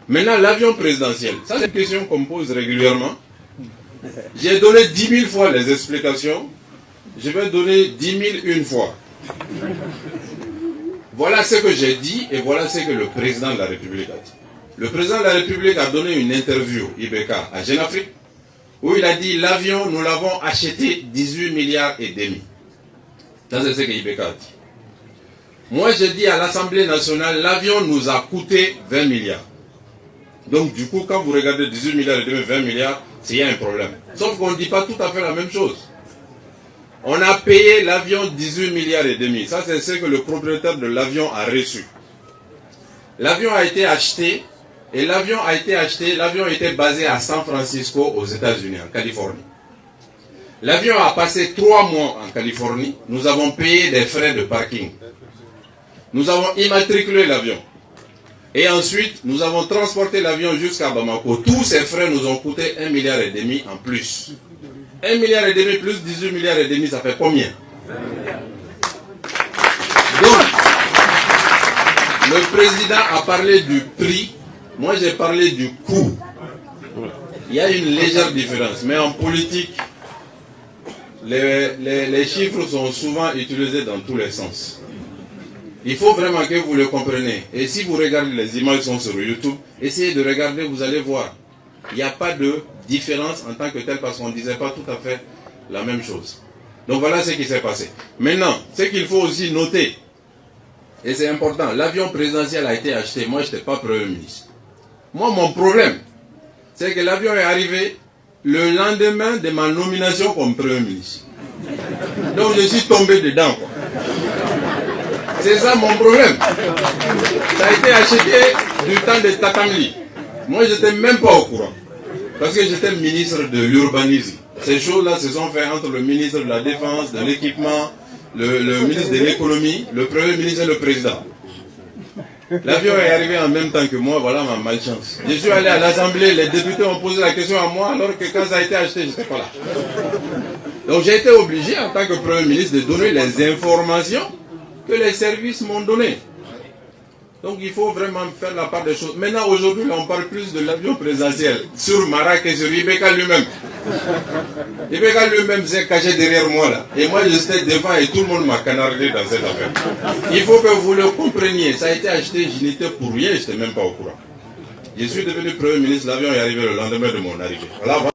Maintenant, l'avion présidentiel, ça c'est une question qu'on me pose régulièrement. J'ai donné 10 000 fois les explications, je vais donner 10 000 une fois. Voilà ce que j'ai dit et voilà ce que le président de la République a dit. Le président de la République a donné une interview, IBK, à Jeune Afrique, où il a dit l'avion, nous l'avons acheté 18 milliards et demi. Ça c'est ce que IBK a dit. Moi j'ai dit à l'Assemblée nationale, l'avion nous a coûté 20 milliards. Donc du coup, quand vous regardez 18 milliards et demi, 20 milliards, c'est un problème. Sauf qu'on ne dit pas tout à fait la même chose. On a payé l'avion 18 milliards et demi. Ça, c'est ce que le propriétaire de l'avion a reçu. L'avion a été acheté, et l'avion était basé à San Francisco, aux États-Unis, en Californie. L'avion a passé 3 mois en Californie. Nous avons payé des frais de parking. Nous avons immatriculé l'avion. Et ensuite, nous avons transporté l'avion jusqu'à Bamako. Tous ces frais nous ont coûté 1,5 milliard en plus. 1,5 milliard plus 18 milliards et demi, ça fait combien? Donc, le président a parlé du prix, moi j'ai parlé du coût. Il y a une légère différence, mais en politique, les chiffres sont souvent utilisés dans tous les sens. Il faut vraiment que vous le compreniez. Et si vous regardez les images qui sont sur YouTube, essayez de regarder, vous allez voir. Il n'y a pas de différence en tant que tel parce qu'on ne disait pas tout à fait la même chose. Donc voilà ce qui s'est passé. Maintenant, ce qu'il faut aussi noter, et c'est important, l'avion présidentiel a été acheté. Moi, je n'étais pas Premier ministre. Moi, mon problème, c'est que l'avion est arrivé le lendemain de ma nomination comme Premier ministre. Donc je suis tombé dedans, quoi. C'est ça mon problème. Ça a été acheté du temps de Tatamli. Moi, je n'étais même pas au courant. Parce que j'étais ministre de l'urbanisme. Ces choses-là se sont faites entre le ministre de la Défense, de l'équipement, le ministre de l'économie, le Premier ministre et le président. L'avion est arrivé en même temps que moi, voilà ma malchance. Je suis allé à l'Assemblée, les députés ont posé la question à moi, alors que quand ça a été acheté, je n'étais pas là. Donc j'ai été obligé, en tant que Premier ministre, de donner les informations que les services m'ont données. Donc il faut vraiment faire la part des choses. Maintenant, aujourd'hui, on parle plus de l'avion présidentiel sur Mara que sur Ibeka lui-même. Ibeka lui-même s'est caché derrière moi là. Et moi, j'étais devant et tout le monde m'a canardé dans cette affaire. Il faut que vous le compreniez. Ça a été acheté, je n'étais pour rien, je n'étais même pas au courant. Je suis devenu Premier ministre, l'avion est arrivé le lendemain de mon arrivée. Voilà.